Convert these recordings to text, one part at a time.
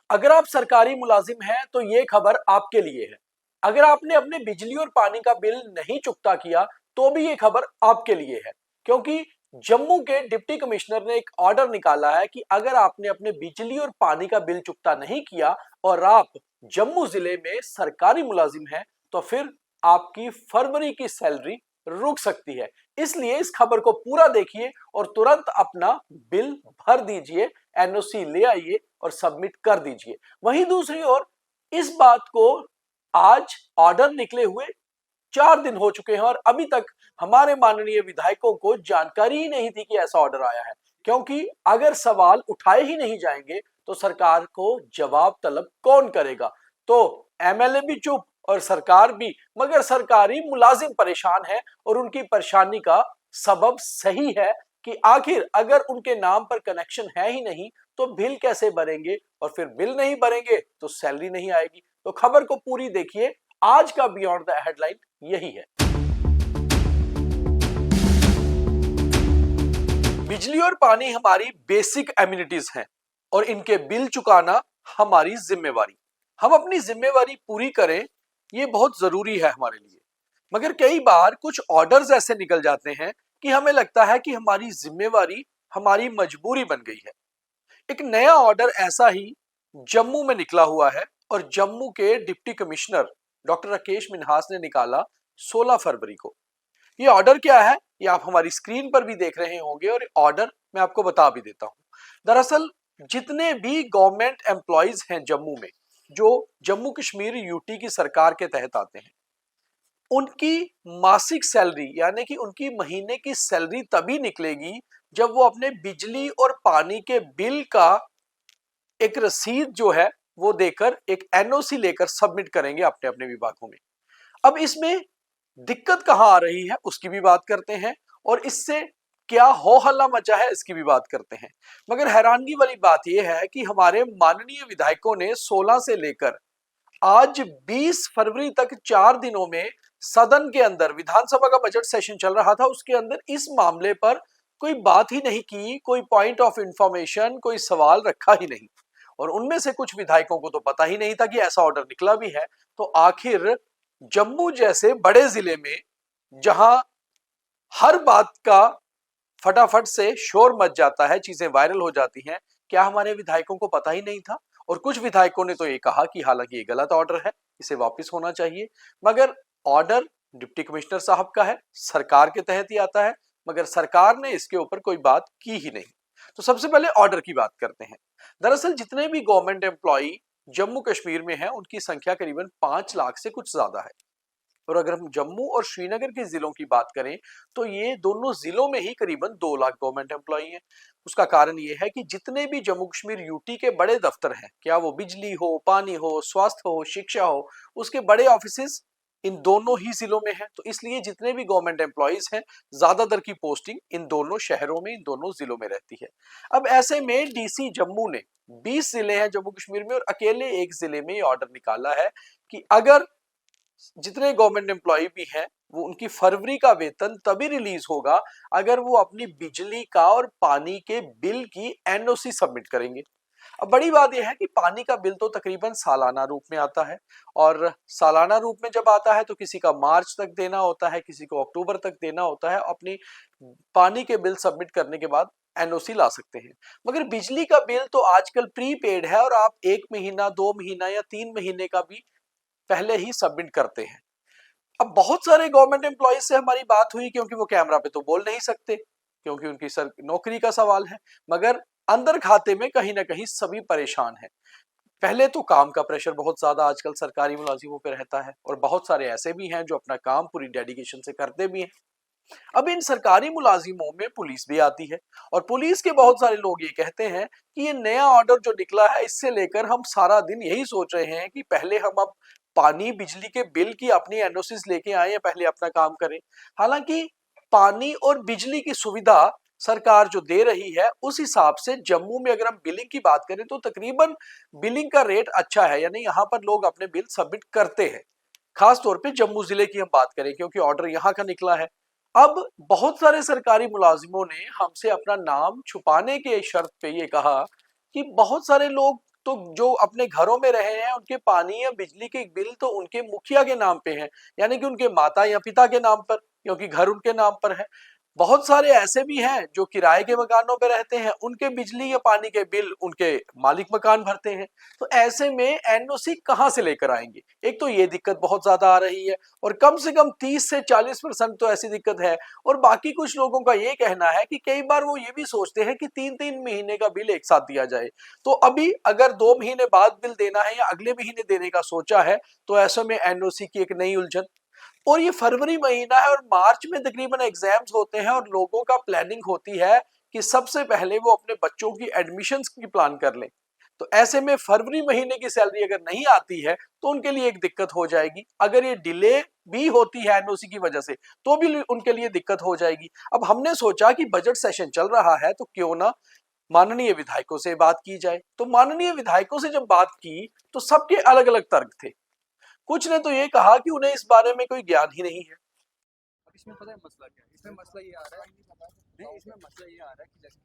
अगर आप सरकारी मुलाजिम हैं तो ये खबर आपके लिए है। अगर आपने अपने बिजली और पानी का बिल नहीं चुकता किया तो भी ये खबर आपके लिए है, क्योंकि जम्मू के डिप्टी कमिश्नर ने एक ऑर्डर निकाला है कि अगर आपने अपने बिजली और पानी का बिल चुकता नहीं किया और आप जम्मू जिले में सरकारी मुलाजिम हैं तो फिर आपकी फरवरी की सैलरी रुक सकती है। इसलिए इस खबर को पूरा देखिए और तुरंत अपना बिल भर दीजिए, एनओसी ले आइए और सबमिट कर दीजिए। वहीं दूसरी ओर इस बात को आज ऑर्डर निकले हुए 4 दिन हो चुके हैं और अभी तक हमारे माननीय विधायकों को जानकारी ही नहीं थी कि ऐसा ऑर्डर आया है, क्योंकि अगर सवाल उठाए ही नहीं जाएंगे तो सरकार को जवाब तलब कौन करेगा। तो एमएलए भी चुप और सरकार भी, मगर सरकारी मुलाजिम परेशान है और उनकी परेशानी का सबब सही है कि आखिर अगर उनके नाम पर कनेक्शन है ही नहीं तो बिल कैसे भरेंगे, और फिर बिल नहीं भरेंगे तो सैलरी नहीं आएगी। तो खबर को पूरी देखिए, आज का बियॉन्ड द हेडलाइन यही है। बिजली और पानी हमारी बेसिक एमिनिटीज हैं और इनके बिल चुकाना हमारी जिम्मेवारी। हम अपनी जिम्मेवारी पूरी करें, ये बहुत जरूरी है हमारे लिए। मगर कई बार कुछ ऑर्डर्स ऐसे निकल जाते हैं कि हमें लगता है कि हमारी जिम्मेवारी हमारी मजबूरी बन गई है। एक नया ऑर्डर ऐसा ही जम्मू में निकला हुआ है और जम्मू के deputy commissioner doctor Rakesh Minhas ने निकाला 16 फरवरी को। ये ऑर्डर क्या है ये आप हमारी स्क्रीन पर भी देख रहे होंगे और ऑर्डर मैं आपको बता भी देता हूं। दरअसल जितने भी गवर्नमेंट एम्प्लॉइज हैं जम्मू में, जो जम्मू कश्मीर यूटी की सरकार के तहत आते हैं, उनकी मासिक सैलरी यानी कि उनकी महीने की सैलरी तभी निकलेगी जब वो अपने बिजली और पानी के बिल का एक रसीद जो है वो देकर, एक एनओसी लेकर सबमिट करेंगे अपने अपने विभागों में। अब इसमें दिक्कत कहां आ रही है उसकी भी बात करते हैं और इससे क्या हो हल्ला मचा है इसकी भी बात करते हैं। मगर हैरानगी वाली बात यह है कि हमारे माननीय विधायकों ने 16 से लेकर आज 20 फरवरी तक 4 दिनों में सदन के अंदर, विधानसभा का बजट सेशन चल रहा था उसके अंदर, इस मामले पर कोई बात ही नहीं की, कोई पॉइंट ऑफ इंफॉर्मेशन, कोई सवाल रखा ही नहीं। और उनमें से कुछ विधायकों को तो पता ही नहीं था कि ऐसा ऑर्डर निकला भी है। तो आखिर जम्मू जैसे बड़े जिले में, जहां हर बात का फटाफट से शोर मच जाता है, चीजें वायरल हो जाती हैं, क्या हमारे विधायकों को पता ही नहीं था? और कुछ विधायकों ने तो ये कहा कि हालांकि ये गलत ऑर्डर है, इसे वापस होना चाहिए। मगर ऑर्डर डिप्टी कमिश्नर साहब का है, सरकार के तहत ही आता है, मगर सरकार ने इसके ऊपर कोई बात की ही नहीं। तो सबसे पहले ऑर्डर की बात करते हैं। दरअसल जितने भी गवर्नमेंट एम्प्लॉई जम्मू कश्मीर में हैं उनकी संख्या करीबन 5 लाख से कुछ ज्यादा है। और अगर हम जम्मू और श्रीनगर के जिलों की बात करें तो ये दोनों जिलों में ही करीबन 2 लाख गवर्नमेंट एम्प्लॉई हैं। उसका कारण ये है कि जितने भी जम्मू कश्मीर यूटी के बड़े दफ्तर हैं, क्या वो बिजली हो, पानी हो, स्वास्थ्य हो, शिक्षा हो, उसके बड़े ऑफिस इन दोनों ही जिलों में है। तो इसलिए जितने भी गवर्नमेंट एम्प्लॉइज हैं ज्यादातर की पोस्टिंग इन दोनों शहरों में, इन दोनों जिलों में रहती है। अब ऐसे में डीसी जम्मू ने, 20 जिले हैं जम्मू कश्मीर में और अकेले एक जिले में ऑर्डर निकाला है कि अगर जितने गवर्नमेंट एम्प्लॉय भी हैं वो, उनकी फरवरी का वेतन तभी रिलीज होगा अगर वो अपनी बिजली का और पानी के बिल की एनओसी सबमिट करेंगे। अब बड़ी बात यह है कि पानी का बिल तो तकरीबन सालाना रूप में आता है और सालाना रूप में जब आता है तो किसी का मार्च तक देना होता है, किसी को अक्टूबर तक देना होता है। अपनी पानी के बिल सबमिट करने के बाद एनओसी ला सकते हैं। मगर बिजली का बिल तो आजकल प्रीपेड है और आप 1 महीना, 2 महीना या 3 महीने का भी पहले ही सबमिट करते हैं। अब बहुत सारे गवर्नमेंट एम्प्लॉइज से हमारी बात हुई, क्योंकि वो कैमरा पे तो बोल नहीं सकते क्योंकि उनकी सर नौकरी का सवाल है, मगर अंदर खाते में कहीं ना कहीं सभी परेशान हैं। पहले तो काम का प्रेशर बहुत ज्यादा आजकल सरकारी मुलाजिमों पे रहता है और बहुत सारे ऐसे भी हैं जो अपना काम पूरी डेडिकेशन से करते भी हैं। अब इन सरकारी मुलाजिमों में पुलिस भी आती है और पुलिस के बहुत सारे लोग ये कहते हैं कि ये नया ऑर्डर जो निकला है इससे लेकर हम सारा दिन यही सोच रहे हैं कि पहले हम अब पानी बिजली के बिल की अपनी एनओसीज लेके आए या पहले अपना काम करें। हालांकि पानी और बिजली की सुविधा सरकार जो दे रही है उस हिसाब से जम्मू में अगर हम बिलिंग की बात करें तो तकरीबन बिलिंग का रेट अच्छा है, यानी यहाँ पर लोग अपने बिल सबमिट करते हैं। खास तौर पे जम्मू जिले की हम बात करें क्योंकि ऑर्डर यहाँ का निकला है। अब बहुत सारे सरकारी मुलाजिमों ने हमसे अपना नाम छुपाने के शर्त पे ये कहा कि बहुत सारे लोग तो जो अपने घरों में रहे हैं उनके पानी या बिजली के बिल तो उनके मुखिया के नाम पे हैं, यानी कि उनके माता या पिता के नाम पर, क्योंकि घर उनके नाम पर है। बहुत सारे ऐसे भी हैं जो किराए के मकानों पे रहते हैं, उनके बिजली या पानी के बिल उनके मालिक मकान भरते हैं। तो ऐसे में एनओसी कहाँ से लेकर आएंगे? एक तो ये दिक्कत बहुत ज्यादा आ रही है, और कम से कम 30 से 40% तो ऐसी दिक्कत है। और बाकी कुछ लोगों का ये कहना है कि कई बार वो ये भी सोचते हैं कि 3-3 महीने का बिल एक साथ दिया जाए। तो अभी अगर 2 महीने बाद बिल देना है या अगले महीने देने का सोचा है, तो ऐसे में एनओसी की एक नई उलझन। और ये फरवरी महीना है और मार्च में तकरीबन एग्जाम्स होते हैं, और लोगों का प्लानिंग होती है कि सबसे पहले वो अपने बच्चों की एडमिशन्स की प्लान कर लें। तो ऐसे में फरवरी महीने की सैलरी अगर नहीं आती है तो उनके लिए एक दिक्कत हो जाएगी। अगर ये डिले भी होती है एनओसी की वजह से, तो भी उनके लिए दिक्कत हो जाएगी। अब हमने सोचा कि बजट सेशन चल रहा है तो क्यों ना माननीय विधायकों से बात की जाए। तो माननीय विधायकों से जब बात की तो सबके अलग अलग तर्क थे। कुछ ने तो ये कहा कि उन्हें इस बारे में कोई ज्ञान ही नहीं है। अब इसमें पता है मसला क्या है? इसमें मसला ये आ रहा है, नहीं इसमें मसला ये आ रहा है कि जैसे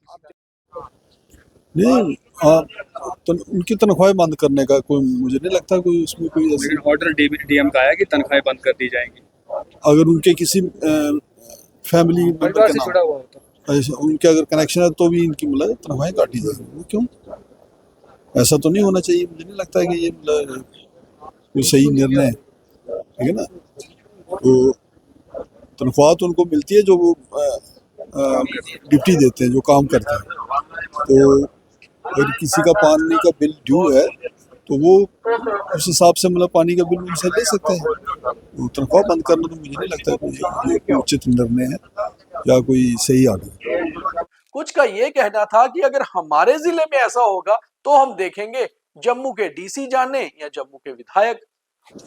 नहीं, आप उनकी तनख्वाहें बंद करने का कोई, मुझे नहीं लगता कोई उसमें कोई ऐसी, लेकिन ऑर्डर डीएम का आया कि तनख्वाहें बंद कर दी जाएंगी अगर उनके किसी फैमिली मेंबर परिवार के से नाम जुड़ा हुआ होता। ऐसे उनके अगर कनेक्शन है तो भी इनकी मतलब तनख्वाहें काटी जाएगी। वो क्यों? ऐसा तो नहीं होना चाहिए। मुझे नहीं लगता है कि ये मतलब कोई सही निर्णय है, ठीक है ना। तो तनख्वाह तो उनको मिलती है जो वो ड्यूटी देते हैं, जो काम करते हैं। तो अगर किसी का पानी का बिल ड्यू है तो वो उस हिसाब से मतलब पानी का बिल उनसे ले सकते हैं। तो तनख्वाह बंद करना तो मुझे नहीं लगता कोई ये उचित निर्णय है या कोई सही आर्डर। कुछ का ये कहना था कि अगर हमारे जिले में ऐसा होगा तो हम देखेंगे जम्मू के डीसी जाने या जम्मू के विधायक।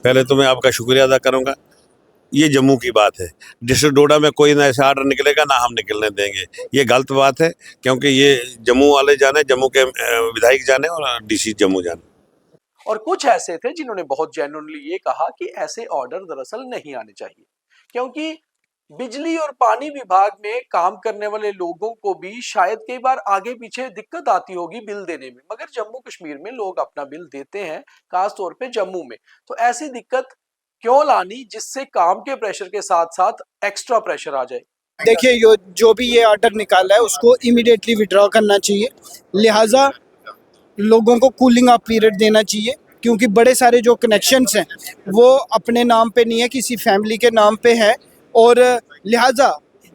पहले तो मैं आपका शुक्रिया अदा करूंगा। ये जम्मू की बात है, डिस्ट्रिक्ट डोडा में कोई ना ऐसा आर्डर निकलेगा ना हम निकलने देंगे। ये गलत बात है, क्योंकि ये जम्मू वाले जाने, जम्मू के विधायक जाने और डीसी जम्मू जाने। और कुछ ऐसे थे जिन्होंने बहुत जेन्युइनली ये कहा कि ऐसे ऑर्डर दरअसल नहीं आने चाहिए, क्योंकि बिजली और पानी विभाग में काम करने वाले लोगों को भी शायद कई बार आगे पीछे दिक्कत आती होगी बिल देने में, मगर जम्मू कश्मीर में लोग अपना बिल देते हैं, खास तौर पे जम्मू में। तो ऐसी दिक्कत क्यों लानी जिससे काम के प्रेशर के साथ साथ एक्स्ट्रा प्रेशर आ जाए। देखिए जो भी ये ऑर्डर निकाला है उसको इमीडिएटली विड्रॉ करना चाहिए। लिहाजा लोगों को कूलिंग ऑफ पीरियड देना चाहिए, क्योंकि बड़े सारे जो कनेक्शंस हैं वो अपने नाम पे नहीं है, किसी फैमिली के नाम पे है। और लिहाजा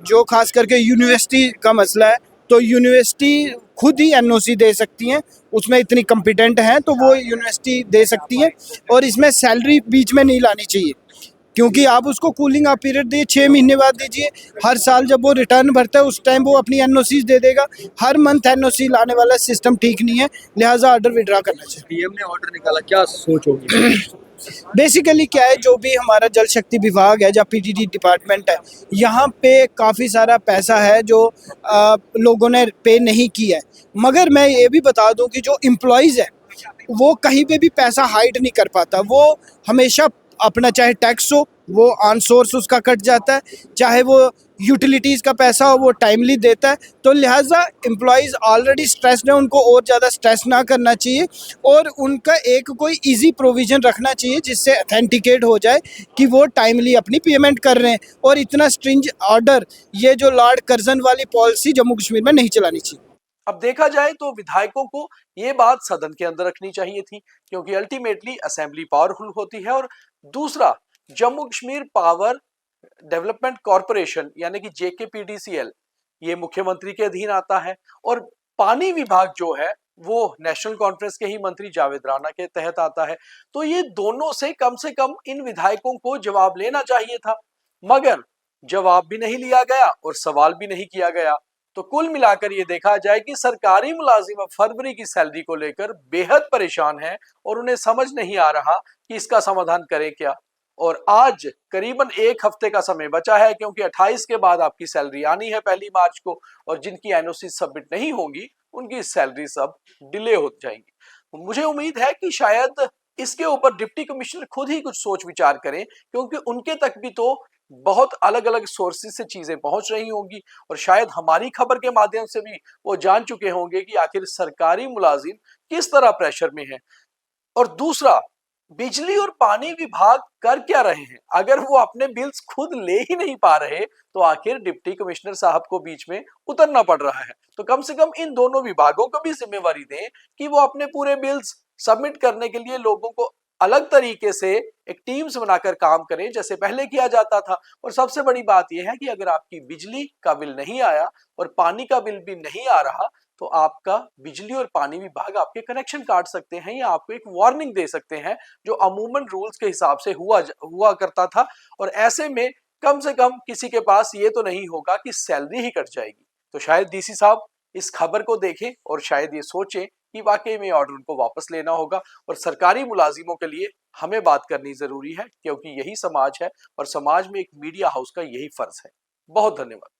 जो खास करके यूनिवर्सिटी का मसला है, तो यूनिवर्सिटी खुद ही एनओसी दे सकती हैं, उसमें इतनी कॉम्पिटेंट हैं तो वो यूनिवर्सिटी दे सकती हैं। और इसमें सैलरी बीच में नहीं लानी चाहिए, क्योंकि आप उसको कूलिंग ऑफ पीरियड दिए 6 महीने बाद दीजिए। हर साल जब वो रिटर्न भरता है उस टाइम वो अपनी एनओसी दे देगा। हर मंथ एनओसी लाने वाला सिस्टम ठीक नहीं है, लिहाजा ऑर्डर विड्रॉ करना चाहिए। डीएम ने ऑर्डर निकाला, क्या सोच होगी? बेसिकली क्या है, जो भी हमारा जल शक्ति विभाग है या पीटीडी डिपार्टमेंट है, यहाँ पे काफ़ी सारा पैसा है जो लोगों ने पे नहीं किया है। मगर मैं ये भी बता दूं कि जो एम्प्लॉयज़ है वो कहीं पे भी पैसा हाइड नहीं कर पाता। वो हमेशा अपना, चाहे टैक्स हो वो ऑन सोर्स उसका कट जाता है, चाहे वो यूटिलिटीज़ का पैसा हो वो टाइमली देता है। तो लिहाजा एम्प्लॉयज़ ऑलरेडी स्ट्रेस्ड है, उनको और ज़्यादा स्ट्रेस ना करना चाहिए, और उनका एक कोई इजी प्रोविज़न रखना चाहिए जिससे अथेंटिकेट हो जाए कि वो टाइमली अपनी पेमेंट कर रहे हैं। और इतना स्ट्रिंज ऑर्डर, ये जो लॉर्ड कर्जन वाली पॉलिसी जम्मू कश्मीर में नहीं चलानी चाहिए। अब देखा जाए तो विधायकों को ये बात सदन के अंदर रखनी चाहिए थी, क्योंकि अल्टीमेटली असेंबली पावरफुल होती है। और दूसरा, Jammu Kashmir power development corporation यानी कि जेकेपीडीसीएल, ये मुख्यमंत्री के अधीन आता है, और पानी विभाग जो है वो नेशनल कॉन्फ्रेंस के ही मंत्री जावेद राणा के तहत आता है। तो ये दोनों से कम इन विधायकों को जवाब लेना चाहिए था, मगर जवाब भी नहीं लिया गया और सवाल भी नहीं किया गया। तो कुल मिलाकर ये देखा जाए कि सरकारी मुलाजिम फरवरी की सैलरी को लेकर बेहद परेशान हैं और उन्हें समझ नहीं आ रहा कि इसका समाधान करें क्या। और आज करीबन 1 हफ्ते का समय बचा है, क्योंकि 28 के बाद आपकी सैलरी आनी है 1 मार्च को, और जिनकी एनओसी सबमिट नहीं होंगी उनकी सैलरी सब डिले हो जाएंगी। मुझे उम्मीद है कि शायद इसके ऊपर डिप्टी कमिश्नर खुद ही कुछ सोच विचार करें, क्योंकि उनके तक भी तो बहुत अलग अलग सोर्सेज से चीजें पहुंच रही होंगी और शायद हमारी खबर के माध्यम से भी वो जान चुके होंगे कि आखिर सरकारी मुलाजिम किस तरह प्रेशर में है। और दूसरा, बिजली और पानी विभाग कर क्या रहे हैं? अगर वो अपने बिल्स खुद ले ही नहीं पा रहे तो आखिर डिप्टी कमिश्नर साहब को बीच में उतरना पड़ रहा है। तो कम से कम इन दोनों विभागों को भी जिम्मेवारी दें कि वो अपने पूरे बिल्स सबमिट करने के लिए लोगों को अलग तरीके से एक टीम्स बनाकर काम करें जैसे पहले किया जाता था। और सबसे बड़ी बात यह है कि अगर आपकी बिजली का बिल नहीं आया और पानी का बिल भी नहीं आ रहा तो आपका बिजली और पानी विभाग आपके कनेक्शन काट सकते हैं या आपको एक वार्निंग दे सकते हैं, जो अमूमन रूल्स के हिसाब से हुआ करता था। और ऐसे में कम से कम किसी के पास ये तो नहीं होगा कि सैलरी ही कट जाएगी। तो शायद डीसी साहब इस खबर को देखें और शायद ये सोचें कि वाकई में ऑर्डर उनको वापस लेना होगा। और सरकारी मुलाजिमों के लिए हमें बात करनी जरूरी है क्योंकि यही समाज है और समाज में एक मीडिया हाउस का यही फर्ज है। बहुत धन्यवाद।